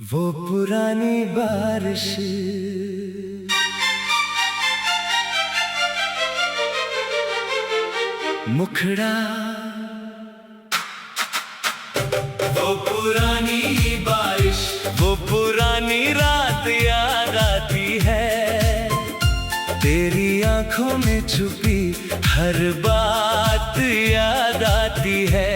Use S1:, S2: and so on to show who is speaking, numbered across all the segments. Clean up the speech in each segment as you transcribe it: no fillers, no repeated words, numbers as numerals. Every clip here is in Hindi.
S1: वो पुरानी बारिश, मुखड़ा, वो पुरानी बारिश, वो पुरानी रात याद आती है। तेरी आंखों में छुपी हर बात याद आती है।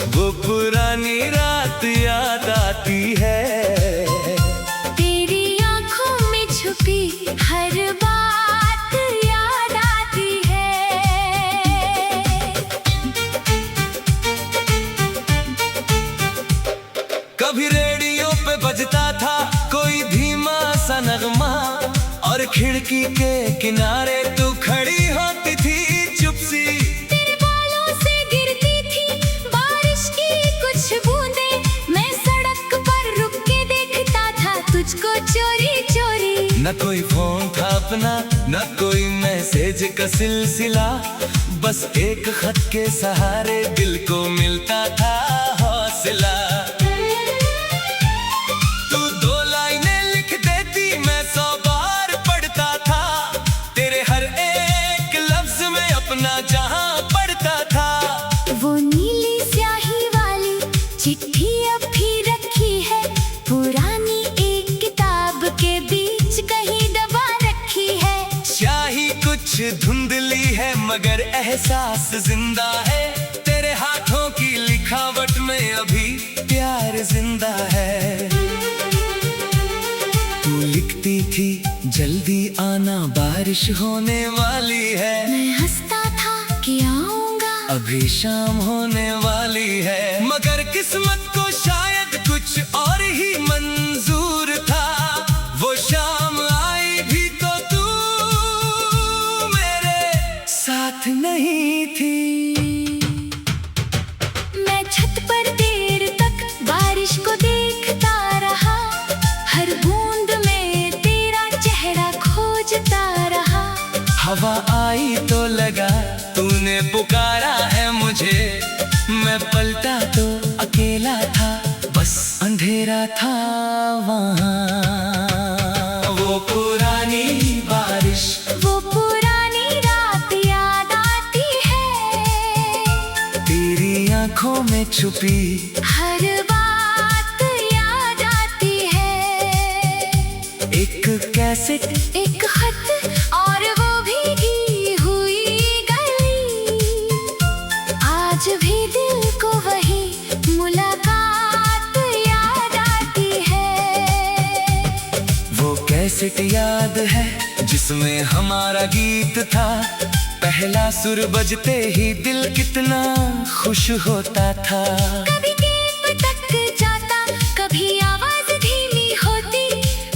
S1: वो पुरानी रात याद आती है।
S2: तेरी आंखों में छुपी हर बात याद आती है।
S1: कभी रेडियो पे बजता था कोई धीमा सा नगमा, और खिड़की के किनारे तू खड़ी होती थी चुप सी।
S2: चोरी चोरी
S1: न कोई फोन था अपना, न कोई मैसेज का सिलसिला, बस एक खत के सहारे दिल को मिलता था हौसला। तू दो लाइनें लिख देती, मैं 100 बार पढ़ता था। तेरे हर एक लफ्ज में अपना जहां पढ़ता था।
S2: वो नीली स्याही वाली चिट्ठी अब भी रखी है, पुरानी के बीच कहीं दबा रखी है।
S1: स्याही कुछ धुंधली है मगर एहसास जिंदा है। तेरे हाथों की लिखावट में अभी प्यार जिंदा है। तू लिखती थी जल्दी आना बारिश होने वाली है।
S2: मैं हंसता था कि आऊंगा,
S1: अभी शाम होने वाली है। मगर किस्मत को शायद कुछ और ही मंजूर था। वो शाम आई भी तो तू मेरे साथ नहीं थी।
S2: मैं छत पर देर तक बारिश को देखता रहा, हर बूंद में तेरा चेहरा खोजता रहा।
S1: हवा आई तो लगा तूने पुकारा है मुझे। मैं पलटा तो अकेला था, बस अंधेरा था वहाँ। वो पुरानी बारिश,
S2: वो पुरानी रात याद आती है।
S1: तेरी आंखों में छुपी
S2: हर बात याद आती है।
S1: एक कैसेट,
S2: एक खत, और वो भीगी हुई गली। आज भी दिल को वही मुलाकात याद आती है।
S1: वो कैसेट याद है जिसमें हमारा गीत था। पहला सुर बजते ही दिल कितना खुश होता था।
S2: कभी टेप तक जाता, कभी आवाज धीमी होती,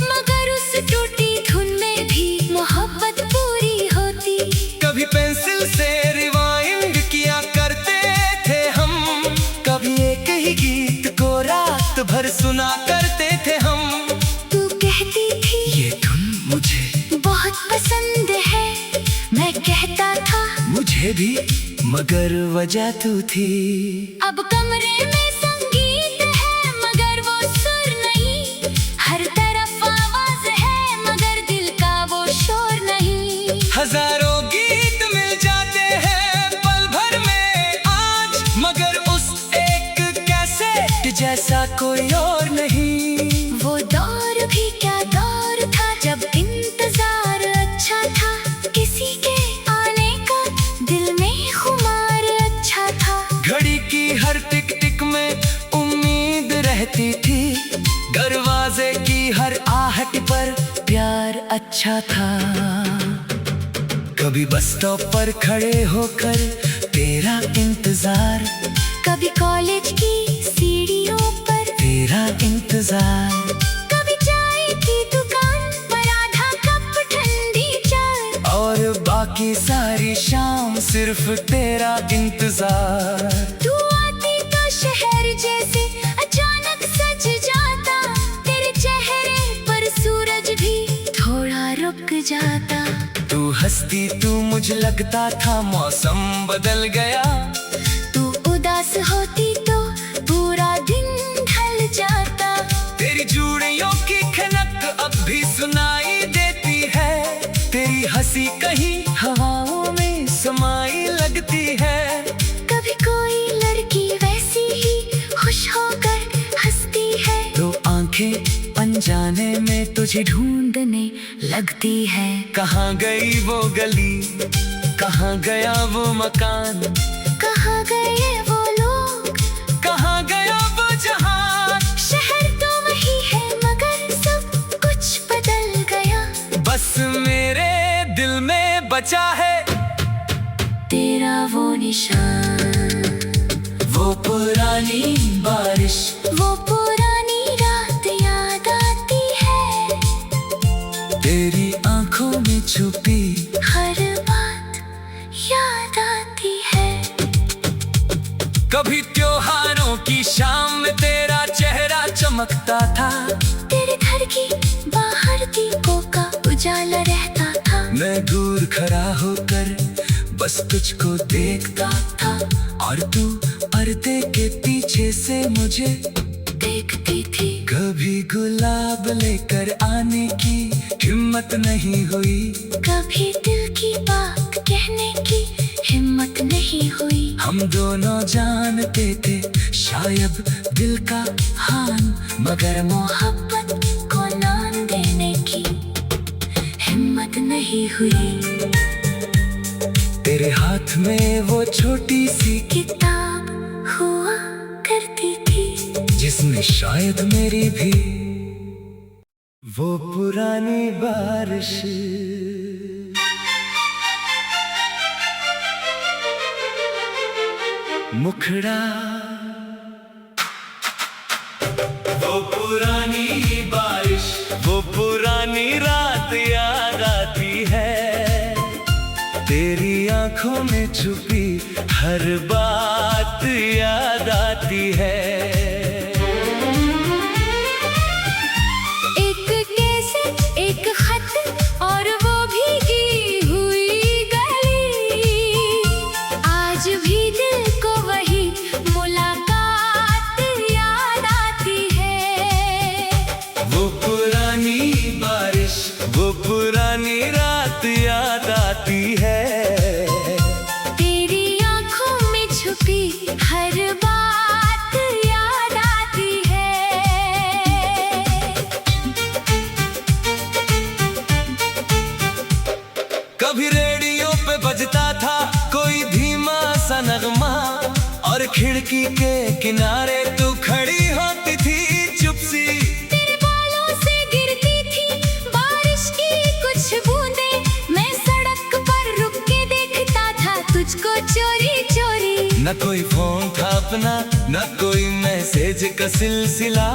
S2: मगर उस टूटी धुन में भी मोहब्बत पूरी होती।
S1: कभी पेंसिल से रिवाइंड किया करते थे हम, कभी एक ही गीत को रात भर सुना करते थे हम।
S2: तू कहती थी
S1: ये धुन मुझे
S2: बहुत पसंद है, मैं कहता था
S1: मुझे भी, मगर वजह तू थी।
S2: अब कमरे में संगीत है मगर वो सुर नहीं, हर तरफ आवाज है मगर दिल का वो शोर नहीं।
S1: हजारों गीत मिल जाते हैं पल भर में आज, मगर उस एक कैसेट जैसा कोई और नहीं।
S2: वो दौर भी क्या दौर था जब इंतजार अच्छा था, किसी के आने का दिल में खुमार अच्छा था।
S1: घड़ी की हर टिक टिक में उम्मीद रहती थी, दरवाजे की हर आहट पर प्यार अच्छा था। कभी बस स्टॉप पर खड़े होकर तेरा इंतजार,
S2: कभी कॉलेज की सीढ़ियों पर
S1: तेरा इंतजार,
S2: कभी चाय की दुकान पर आधा कप ठंडी चाय,
S1: और बाकी सारी शाम सिर्फ तेरा इंतजार। हंसती तू मुझे लगता था मौसम बदल गया।
S2: तू उदास होती तो पूरा दिन ढल जाता।
S1: तेरी चूड़ियों की खनक अब भी सुनाई देती है। तेरी हंसी कहीं हवाओं में समाई लगती है।
S2: कभी कोई लड़की वैसी ही खुश होकर हंसती है,
S1: तो आंखें अनजाने में तुझे
S2: ढूंढने लगती है।
S1: कहाँ गई वो गली, कहाँ गया वो मकान,
S2: कहाँ गए वो लोग,
S1: कहाँ गया वो जहां।
S2: शहर तो वही है मगर सब कुछ बदल गया।
S1: बस मेरे दिल में बचा है
S2: तेरा वो निशान,
S1: वो पुरानी बारिश,
S2: वो पुरानी रात याद आती है।
S1: तेरी आंखों में छुपी
S2: हर बात याद आती है।
S1: कभी त्योहारों की शाम में तेरा चेहरा चमकता था।
S2: तेरे घर की बाहर दीपों का उजाला रहता था।
S1: मैं दूर खड़ा होकर बस तुझको देखता था, और तू पर्दे के पीछे से मुझे
S2: देखती थी।
S1: कभी गुलाब लेकर आने की हिम्मत नहीं हुई।
S2: कभी दिल की बात कहने की हिम्मत नहीं हुई।
S1: हम दोनों जानते थे शायद दिल का हाल, मगर
S2: मोहब्बत को नाम देने की हिम्मत नहीं हुई।
S1: तेरे हाथ में वो छोटी सी
S2: किताब हुआ करती थी,
S1: जिसमें शायद मेरी भी वो पुरानी बारिश, मुखड़ा, वो पुरानी बारिश, वो पुरानी रात याद आती है। तेरी आंखों में छुपी हर बात याद आती है।
S2: एक कैसेट, एक खत और वो भीगी हुई गली। आज भी दिल को वही मुलाकात याद आती है।
S1: वो पुरानी बारिश, वो पुरानी रात याद आती है।
S2: तेरी आंखों में छुपी हर बात याद आती है।
S1: कभी रेडियो पे बजता था कोई धीमा सा नगमा, और खिड़की के किनारे तू खड़ी होती थी चुप सी।
S2: तेरे बालों से गिरती थी बारिश की कुछ बूंदें। मैं सड़क पर रुक के देखता था तुझको चोरी चोरी।
S1: न कोई फोन था अपना, न कोई मैसेज का सिलसिला,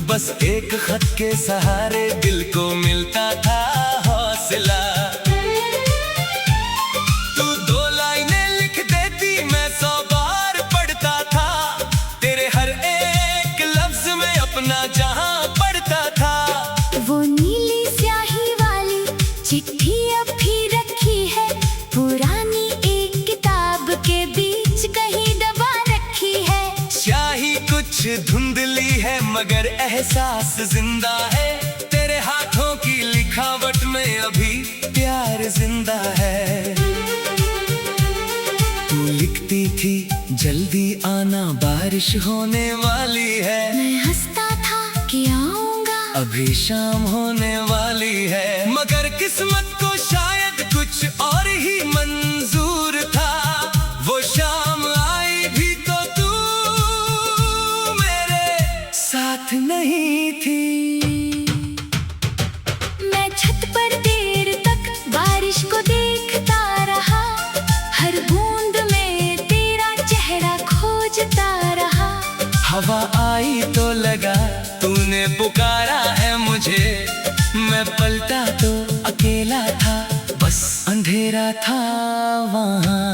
S1: बस एक खत के सहारे दिल को मिलता था हौसला। तू 2 लाइनें लिख देती, मैं 100 बार पढ़ता था। तेरे हर एक लफ्ज में अपना जहां पढ़ता था।
S2: वो नीली स्याही वाली चिट्ठी अब भी रखी है, पुरानी एक किताब के बीच कहीं दबा रखी है।
S1: स्याही कुछ धुंधली है मगर एहसास जिंदा है। तेरे हाथों की लिखावट में अभी प्यार जिंदा है। तू लिखती थी जल्दी आना बारिश होने वाली है।
S2: मैं हंसता था कि आऊंगा,
S1: अभी शाम होने वाली है। मगर किस्मत को शायद कुछ और ही मंजूर था। वो शाम आई भी तो तू मेरे साथ नहीं थी।
S2: मैं छत पर देर तक बारिश को देखता रहा। हर बूंद में तेरा चेहरा खोजता रहा।
S1: हवा आई तो लगा तूने पुकारा है मुझे। मैं पलटा तो अकेला था, बस अंधेरा था वहाँ।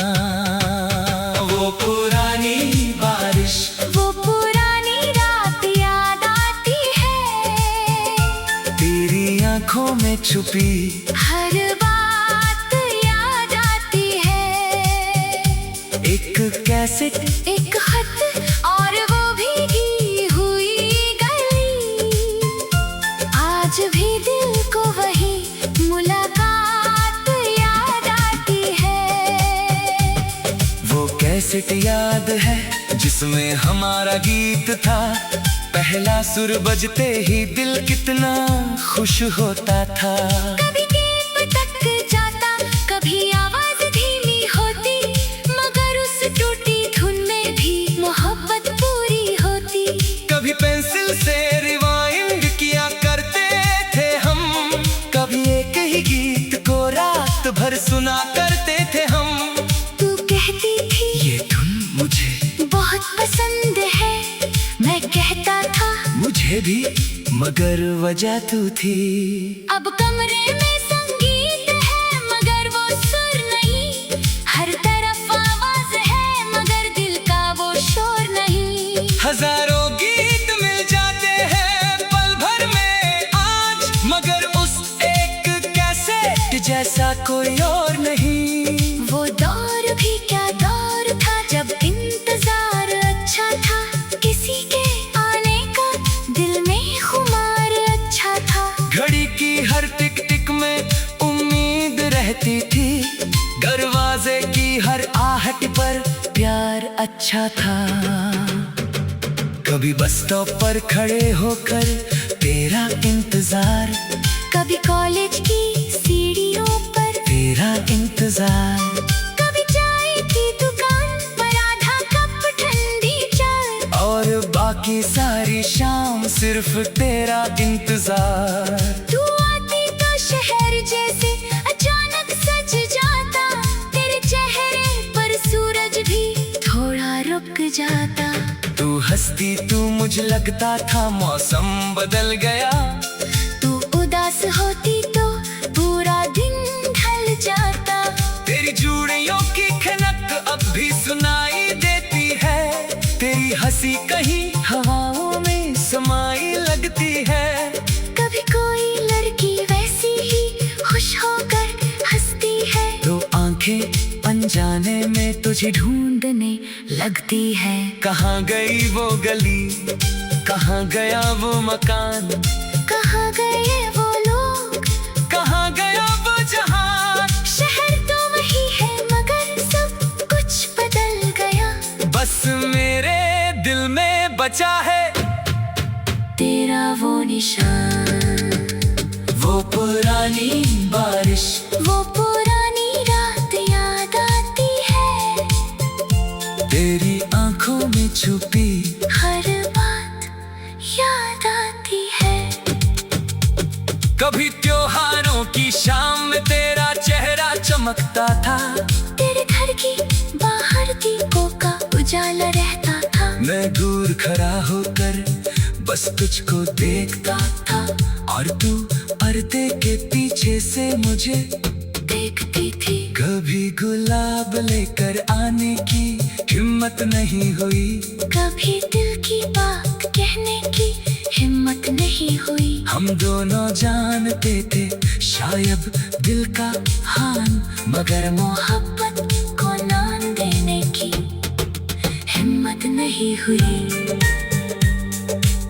S1: वो पुरानी बारिश,
S2: वो पुरानी रात याद आती है।
S1: तेरी आंखों में छुपी
S2: हर बात
S1: कैसेट,
S2: एक खत और वो भीगी हुई गली। आज भी दिल को वही मुलाकात याद आती है।
S1: वो कैसेट याद है जिसमें हमारा गीत था। पहला सुर बजते ही दिल कितना खुश होता था।
S2: कभी गीत तक जाता, कभी आवाज धीमी होती, मगर उस टूटी धुन में भी मोहब्बत पूरी होती।
S1: कभी पेंसिल से रिवाइंड किया करते थे हम, कभी एक ही गीत को रात भर सुना करते थे हम।
S2: तू कहती थी
S1: ये धुन मुझे
S2: बहुत पसंद है, मैं कहता था
S1: मुझे भी, मगर वजह तू थी।
S2: अब कमरे में संगीत है मगर वो सुर नहीं, हर तरफ आवाज है मगर दिल का वो शोर नहीं।
S1: हजारों गीत मिल जाते हैं पल भर में आज, मगर उस एक कैसेट जैसा कोई और नहीं।
S2: वो दौर भी क्या दौर था जब इंतजार अच्छा था, किसी के आने का दिल में खुमार अच्छा था।
S1: घड़ी की हर टिक टिक में उम्मीद रहती थी, दरवाजे की हर आहट पर प्यार अच्छा था। कभी बस स्टॉप पर खड़े होकर तेरा इंतजार,
S2: कभी कॉलेज की सीढ़ियों पर
S1: तेरा इंतजार,
S2: कभी चाय की दुकान पर आधा कप ठंडी चाय,
S1: और बाकी सारी शाम सिर्फ तेरा इंतजार।
S2: तू आती तो शहर जैसे अचानक सज जाता, तेरे चेहरे पर सूरज भी थोड़ा रुक जाता।
S1: तू हंसती तू मुझे लगता था मौसम बदल गया,
S2: तू उदास होती तो पूरा दिन ढल जाता।
S1: तेरी चूड़ियों की खनक अब भी सुनाई देती है, तेरी हंसी कहीं हवाओं में समाई लगती है।
S2: कभी कोई लड़की वैसी ही खुश होकर हंसती है,
S1: तो आंखें अनजाने में तुझे ढूंढने
S2: लगती है।
S1: कहाँ गई वो गली, कहाँ गया वो मकान,
S2: कहाँ गए वो लोग,
S1: कहाँ गया वो जहां।
S2: शहर तो वही है मगर सब कुछ बदल गया।
S1: बस मेरे दिल में बचा है
S2: तेरा वो निशान,
S1: वो पुरानी बारिश,
S2: वो पुरानी रात याद आती है।
S1: तेरी आंखों में छुपी
S2: हर बात याद आती है।
S1: कभी त्योहारों की शाम में तेरा चेहरा चमकता था,
S2: तेरे घर की बाहर दीपों का उजाला रहता था।
S1: मैं दूर खड़ा होकर बस तुझको देखता था, और तू पर्दे के पीछे से मुझे
S2: देखती थी।
S1: कभी गुलाब लेकर आने की हिम्मत नहीं हुई,
S2: कभी दिल की बात कहने की हिम्मत नहीं हुई।
S1: हम दोनों जानते थे शायद दिल का हान, मगर
S2: मोहब्बत को नाम देने की हिम्मत नहीं हुई।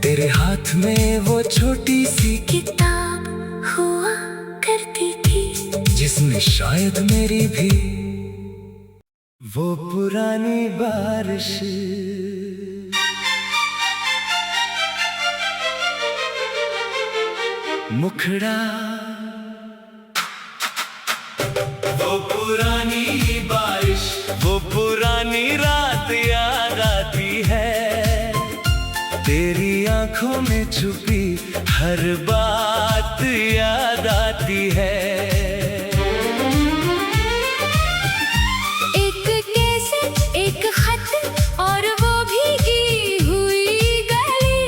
S1: तेरे हाथ में वो छोटी सी
S2: किताब हुआ करती थी,
S1: जिसमें शायद मेरी भी वो पुरानी बारिश, मुखड़ा, वो पुरानी बारिश, वो पुरानी रात याद आती है। तेरी आंखों में छुपी हर बात याद आती है।
S2: एक कैसेट, एक खत और वो भीगी हुई गली।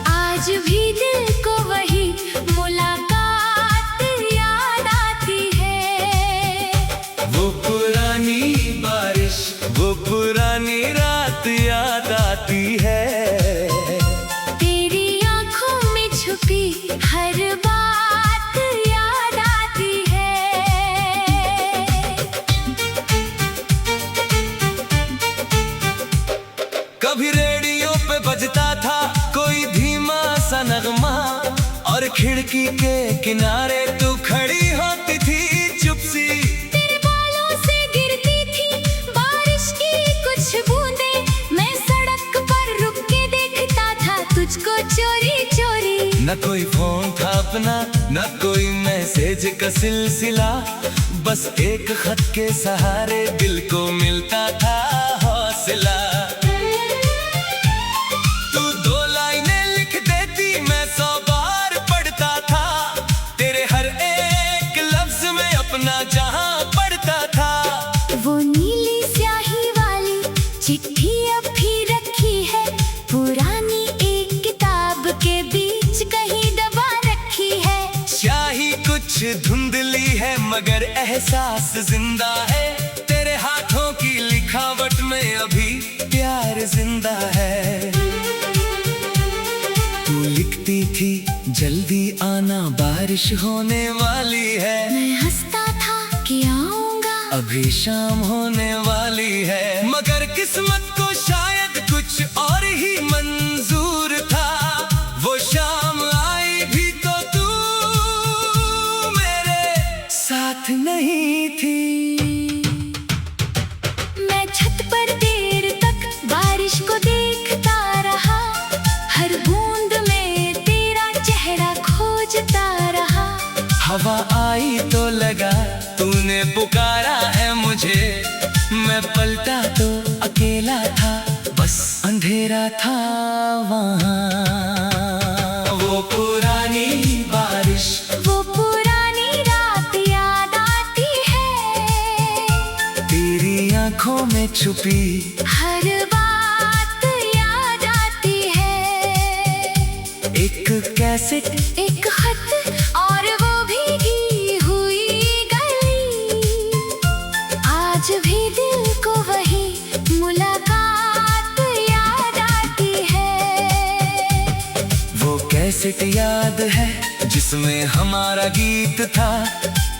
S2: आज भी दिल को वही मुलाकात याद आती है।
S1: वो पुरानी बारिश, वो पुरानी रात याद आती है।
S2: तेरी आंखों में छुपी हर बात याद आती है।
S1: खिड़की के किनारे तू खड़ी होती थी चुप सी।
S2: तेरे बालों से गिरती थी बारिश की कुछ बूंदें, मैं सड़क पर रुक के देखता था तुझको चोरी चोरी।
S1: न कोई फोन था अपना, न कोई मैसेज का सिलसिला, बस एक खत के सहारे दिल को मिलता था हौसला। तू 2 लाइनें लिख देती, मैं 100 बार पढ़ता था, तेरे हर एक लफ्ज में अपना जहां पढ़ता था।
S2: वो नीली स्याही वाली चिट्ठी अब भी रखी है, पुरानी एक किताब के बीच कहीं दबा रखी है।
S1: स्याही कुछ धुंधली है मगर एहसास जिंदा है, तेरे हाथों की लिखावट में अभी प्यार जिंदा है। तू लिखती थी जल्दी आना बारिश होने वाली है,
S2: मैं हंसता था कि आऊंगा,
S1: अभी शाम होने वाली है। मगर किस्मत को शायद कुछ और ही मंजूर था, वो शाम आई भी तो तू मेरे साथ नहीं थी।
S2: मैं छत पर देर तक बारिश को देखता रहा, हर बूंद में तेरा चेहरा खोजता रहा।
S1: हवा आई तो लगा तूने पुकारा है मुझे, मैं पलटा तो अकेला था, बस अंधेरा था वहाँ। वो पुरानी बारिश,
S2: वो पुरानी रात याद आती है,
S1: तेरी आंखों में छुपी
S2: हर बात याद आती है।
S1: एक कैसेट,
S2: एक खत और वो भीगी हुई गली, आज भी दिल को वही मुलाकात याद आती है।
S1: वो कैसेट याद है जिसमें हमारा गीत था,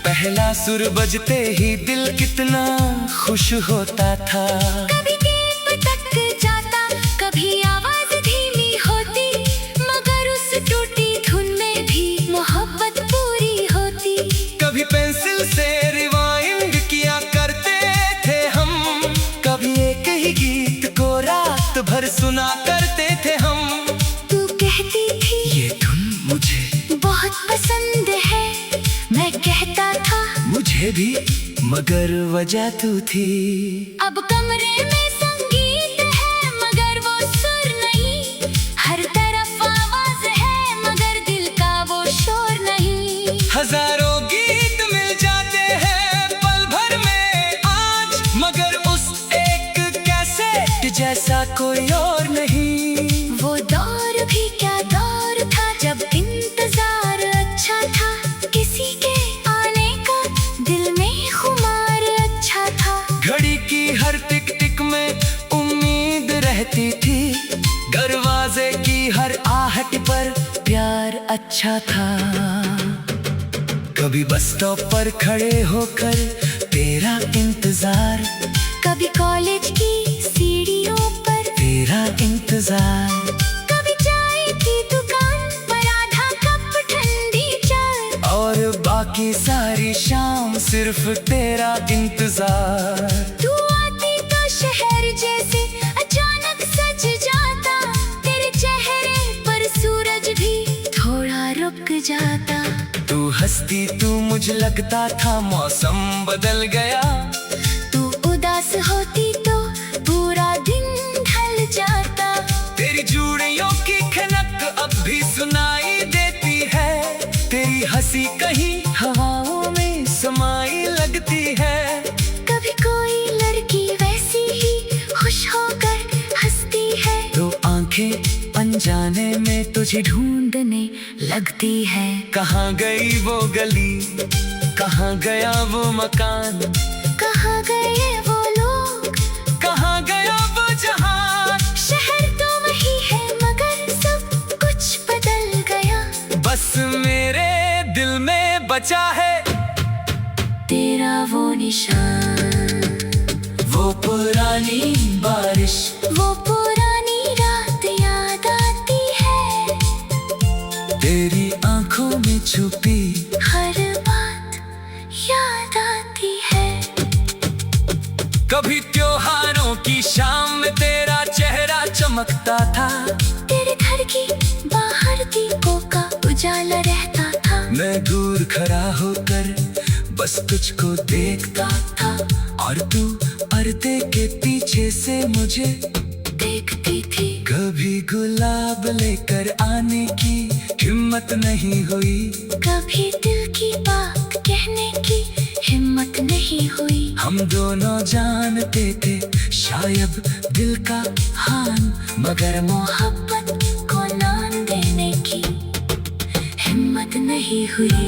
S1: पहला सुर बजते ही दिल कितना खुश होता था।
S2: कभी गीत तक जाता, कभी आवाज धीमी होती, मगर उस टूटी धुन में भी मोहब्बत पूरी होती।
S1: कभी पेंसिल से रिवाइंड किया करते थे हम, कभी एक ही गीत को रात भर सुना करते थे हम।
S2: तू कहती थी
S1: ये धुन मुझे
S2: बहुत पसंद है, मैं कहता था
S1: मुझे भी, मगर वजह तू थी।
S2: अब कमरे में संगीत है मगर वो सुर नहीं, हर तरफ आवाज है मगर दिल का वो शोर नहीं।
S1: हजारों गीत मिल जाते हैं पल भर में आज, मगर उस एक कैसेट जैसा कोई और नहीं।
S2: वो दौर भी क्या दौर था जब इंतजार अच्छा था, किसी के आने का दिल में खुमार अच्छा था।
S1: घड़ी की हर टिक टिक में उम्मीद रहती थी, दरवाजे की हर आहट पर प्यार अच्छा था। कभी बस स्टॉप पर खड़े होकर तेरा इंतजार,
S2: कभी कॉलेज की सीढ़ियों पर
S1: तेरा इंतजार,
S2: कभी चाय की दुकान पर आधा कप ठंडी चाय,
S1: और बाकी सारी शाम सिर्फ तेरा इंतजार।
S2: तू आती तो शहर जैसे अचानक सज जाता, तेरे चेहरे पर सूरज भी थोड़ा रुक जाता।
S1: तू हंसती तू मुझे लगता था मौसम बदल गया,
S2: तू उदास होती तो पूरा दिन ढल जाता।
S1: तेरी चूड़ियों की खनक अब भी सुनाई देती है, तेरी हंसी कहीं हवाओं में समाई लगती है।
S2: कभी कोई लड़की वैसी ही खुश होकर हंसती है,
S1: तो आंखें अनजाने में तुझे
S2: ढूंढने लगती है।
S1: कहाँ गई वो गली, कहाँ गया वो मकान,
S2: कहाँ गए वो लोग,
S1: कहाँ गया वो जहां।
S2: शहर तो वही है मगर सब कुछ बदल गया,
S1: बस मेरे दिल में बचा है
S2: तेरा वो निशान।
S1: वो पुरानी बारिश,
S2: वो पुरानी रात याद आती है,
S1: तेरी आंखों शाम में तेरा चेहरा चमकता था।
S2: तेरे घर की बाहर दीपों का उजाला रहता था।
S1: मैं दूर खड़ा होकर बस तुझको देखता था, और तू पर्दे के पीछे से मुझे
S2: देखती थी।
S1: कभी गुलाब लेकर आने की हिम्मत नहीं हुई,
S2: कभी दिल की बात कहने की हिम्मत नहीं हुई।
S1: हम दोनों जानते थे शायद दिल का हान, मगर
S2: मोहब्बत को नाम देने की हिम्मत नहीं हुई।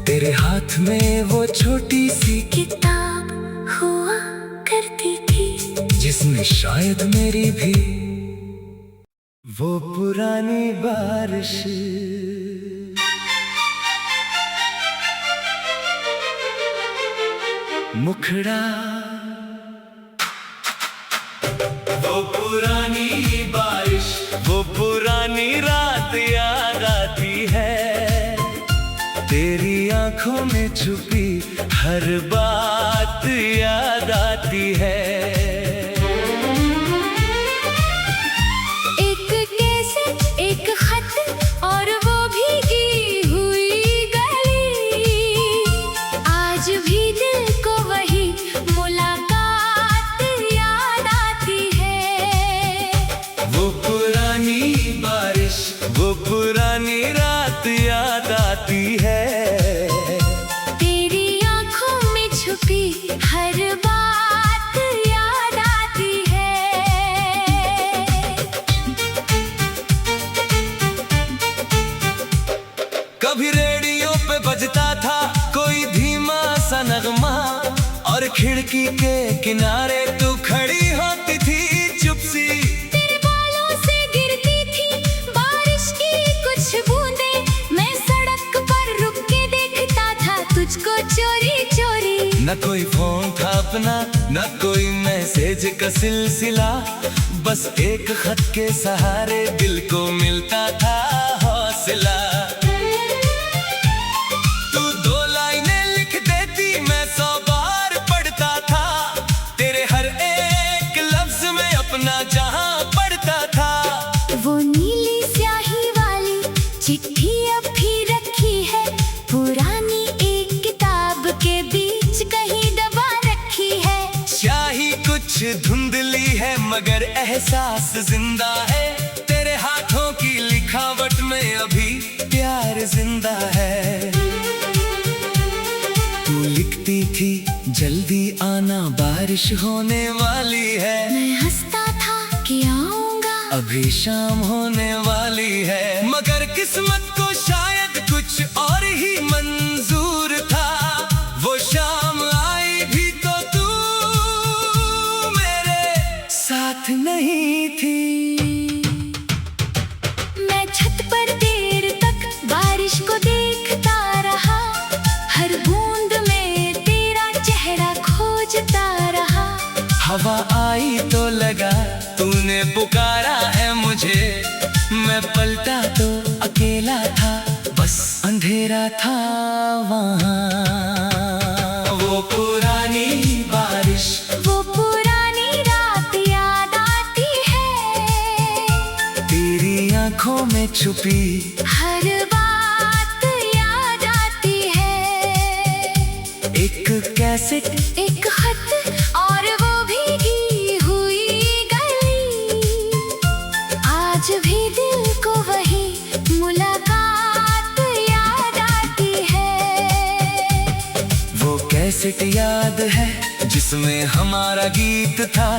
S1: तेरे हाथ में वो छोटी सी
S2: किताब हुआ करती थी,
S1: जिसमें शायद मेरी भी वो पुरानी बारिश मुखड़ा, वो पुरानी बारिश, वो पुरानी रात याद आती है। तेरी आंखों में छुपी हर बात याद आती है।
S2: एक कैसेट, एक खत और वो भीगी हुई गली। आज भी दिल को वही मुलाकात याद आती है।
S1: वो पुरानी बारिश, वो पुरानी रात याद आती है।
S2: तेरी आंखों में छुपी हर बात याद आती है।
S1: कभी रेडियो पे बजता था कोई धीमा सा नगमा, और खिड़की के किनारे तू खड़ी होती थी चुप सी।
S2: तेरे बालों से गिरती थी बारिश की कुछ बूंदें, मैं सड़क पर रुक के देखता था तुझको चोरी चोरी।
S1: न कोई फोन था अपना, न कोई मैसेज का सिलसिला, बस एक खत के सहारे दिल को मिलता था हौसला। तू 2 लाइनें लिख देती, मैं 100 बार पढ़ता था। तेरे हर एक लफ्ज में अपना जहां पढ़ता था।
S2: वो नीली स्याही वाली चिट्ठी अब भी रखी है, पुरानी एक किताब के बीच कहीं दबा रखी है।
S1: स्याही कुछ धुंधली है मगर एहसास जिंदा है। तेरे हाथों की लिखावट में अभी प्यार जिंदा है। तू लिखती थी जल्दी आना बारिश होने वाली है।
S2: मैं हंसता था कि आऊंगा,
S1: अभी शाम होने वाली है, मगर किस्मत को शायद कुछ और ही मंजूर था। वो शाम आई भी तो तू मेरे साथ नहीं थी।
S2: मैं छत पर देर तक बारिश को देखता रहा, हर बूंद में तेरा चेहरा खोजता रहा।
S1: हवा आई तो लगा तूने पुकारा है मुझे, मैं पलटा तो अकेला था, बस अंधेरा था वहाँ। वो पुरानी बारिश,
S2: वो पुरानी रात याद आती है।
S1: तेरी आंखों में छुपी
S2: हर बात याद आती है।
S1: एक कैसेट,
S2: एक खत और वो भीगी हुई गली। आज भी दिल को वही मुलाकात याद आती है।
S1: वो कैसेट याद है जिसमें हमारा गीत था।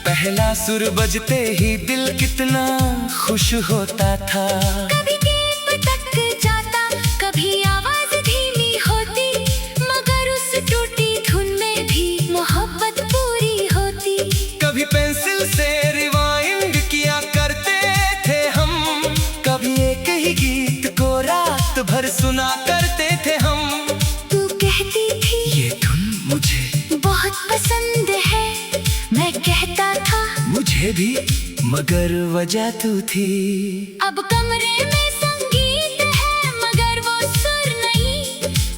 S1: पहला सुर बजते ही दिल कितना खुश होता था।
S2: कभी गेप तक जाता, कभी आवाज धीमी होती, मगर उस टूटी धुन में भी मोहब्बत पूरी होती।
S1: कभी पेंसिल से रिवाइंड किया करते थे हम, कभी एक ही गीत को रात भर सुना करते थे हम।
S2: तू कहती थी
S1: ये धुन मुझे
S2: बहुत पसंद है, मैं कहता था
S1: मुझे भी, मगर वजह तू थी।
S2: अब कमरे में संगीत है मगर वो सुर नहीं,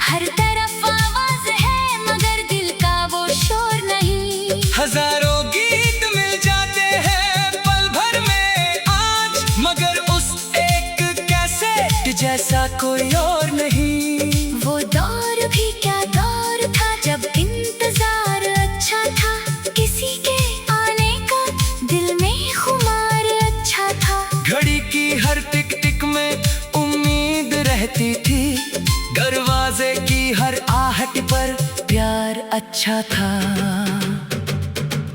S2: हर तरफ आवाज है मगर दिल का वो शोर नहीं।
S1: हजार हजारों गीत मिल जाते हैं पल भर में आज, मगर उस एक कैसेट जैसा कोई और नहीं।
S2: वो दौर भी क्या दौर था जब इंतजार अच्छा था, किसी के आने का दिल में खुमार अच्छा था।
S1: घड़ी की हर टिक टिक में उम्मीद रहती थी, दरवाजे की हर आहट पर प्यार अच्छा था।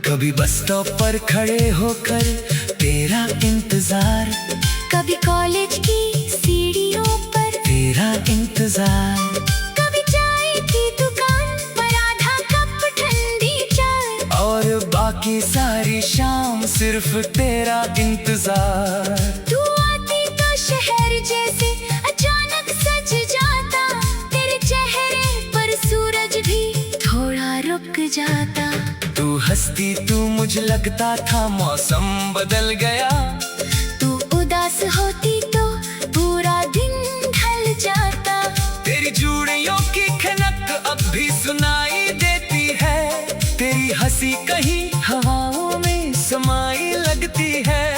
S1: कभी बस स्टॉप पर खड़े होकर तेरा इंतजार,
S2: कभी कॉलेज की सीढ़ियों पर
S1: तेरा इंतजार,
S2: कभी चाय की दुकान पर आधा कप ठंडी चाय,
S1: और बाकी सारी शाम सिर्फ तेरा इंतजार।
S2: तू आती तो शहर जैसे अचानक सज जाता, तेरे चेहरे पर सूरज भी थोड़ा रुक जाता।
S1: तू हंसती तू मुझे लगता था मौसम बदल गया,
S2: तू उदास होती तो पूरा दिन ढल जाता।
S1: तेरी चूड़ियों की खनक अब भी सुनाई देती है, तेरी हंसी कहीं हवाओं में समाई लगती है।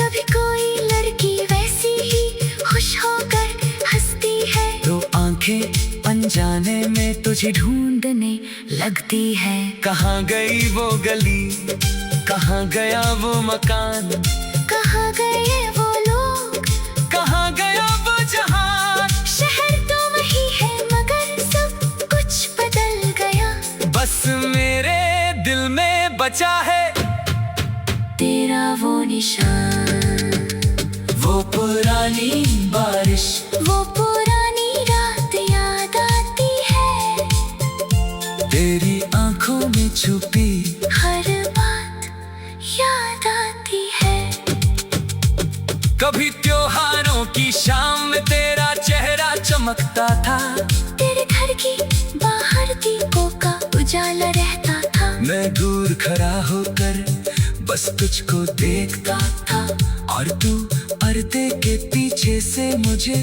S2: कभी कोई लड़की वैसी ही खुश होकर हंसती है,
S1: तो आंखें अनजाने में तुझे
S2: ढूंढने लगती है।
S1: कहाँ गई वो गली, कहाँ गया वो मकान,
S2: कहाँ गए वो लोग,
S1: कहाँ गया वो जहां।
S2: शहर तो वही है मगर सब कुछ बदल गया।
S1: बस मेरे दिल में बचा है
S2: तेरा वो निशान,
S1: वो पुरानी बारिश,
S2: वो पुरानी रात याद आती है।
S1: तेरी आंखों में छुपी
S2: हर बात याद आती है।
S1: कभी त्योहारों की शाम में तेरा चेहरा चमकता था,
S2: तेरे घर की बाहर दीपों का उजाला रहता था।
S1: मैं दूर खड़ा होकर बस तुझको देखता था, और तू पर्दे के पीछे से मुझे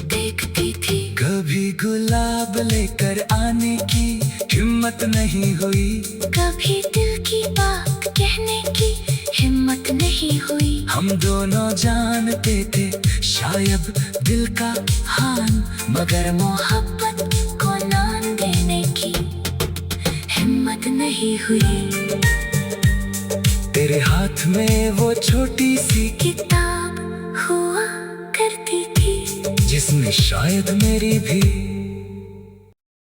S2: देखती थी।
S1: कभी गुलाब लेकर आने की हिम्मत नहीं हुई,
S2: कभी दिल की बात कहने की हिम्मत नहीं हुई।
S1: हम दोनों जानते थे शायद दिल का हान, मगर
S2: मोहब्बत को नाम देने की हिम्मत नहीं हुई।
S1: तेरे हाथ में वो छोटी सी
S2: किताब हुआ करती थी,
S1: जिसमें शायद मेरी भी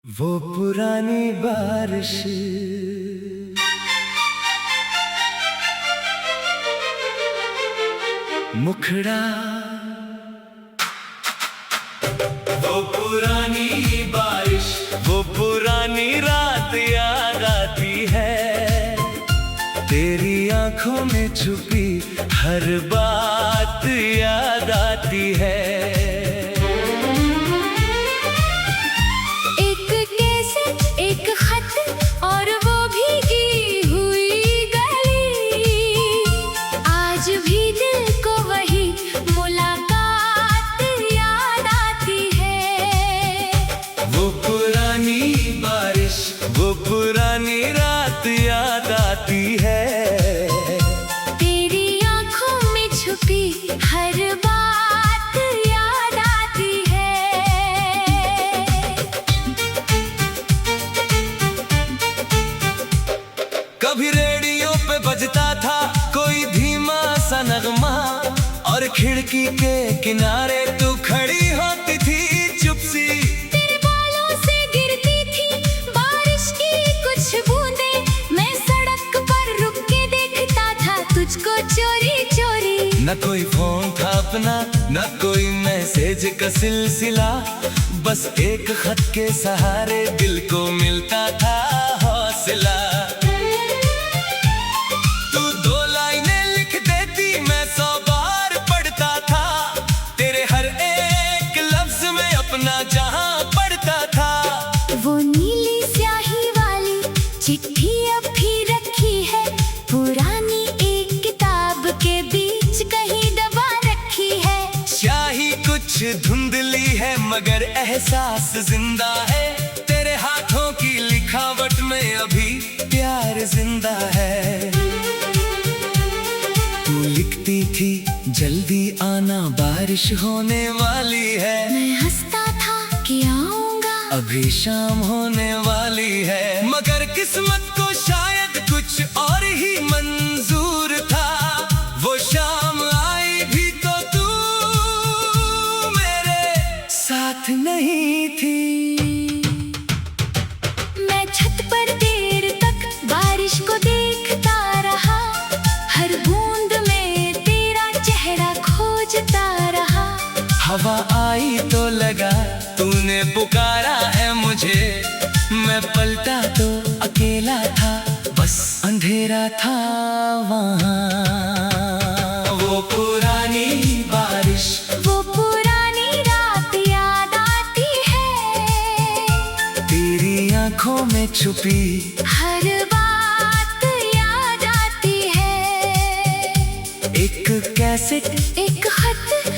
S1: वो पुरानी बारिश, मुखड़ा, वो पुरानी बारिश, वो पुरानी रात याद आती है। तेरी आंखों में छुपी हर बात याद आती है।
S2: एक कैसेट, एक खत और वो भीगी हुई गली, आज भी दिल को वही मुलाकात याद आती है।
S1: वो पुरानी बारिश, वो पुरानी रात याद आती है।
S2: तेरी आंखों में छुपी हर बात याद आती है।
S1: कभी रेडियो पे बजता था कोई धीमा सा नगमा, और खिड़की के किनारे तू खड़ी होती थी चुप सी।
S2: तेरे बालों से गिरती थी बारिश की कुछ बूंदें, मैं सड़क पर रुक के देखता था तुझको चोरी चोरी।
S1: न कोई फोन था अपना, न कोई मैसेज का सिलसिला, बस एक खत के सहारे दिल को मिलता था हौसला। तू दो लाइनें लिख देती, मैं 100 बार पढ़ता था, तेरे हर एक लफ्ज में अपना जहां पढ़ता था।
S2: वो नीली स्याही वाली चिट्ठी अब भी रखी है, पुरानी एक किताब के बीच कहीं दबा रखी है।
S1: स्याही कुछ धुंधली है मगर एहसास जिंदा है, तेरे हाथों की लिखावट में अभी प्यार जिंदा है। तू लिखती थी जल्दी आना बारिश होने वाली है।
S2: मैं हंसता था कि आऊंगा,
S1: अभी शाम होने वाली है। मगर किस्मत को शायद कुछ और ही मंजूर था। वो शाम आई भी तो तू मेरे साथ नहीं थी।
S2: मैं छत पर देर तक बारिश को देखता रहा, हर बूंद में तेरा चेहरा खोजता रहा।
S1: हवा आई तो लगा तूने पुकारा है मुझे। मैं पलटा तो अकेला था, बस अंधेरा था वहाँ। वो पुरानी बारिश,
S2: वो पुरानी रात याद आती है।
S1: तेरी आंखों में छुपी
S2: हर बात याद आती है।
S1: एक कैसेट,
S2: एक खत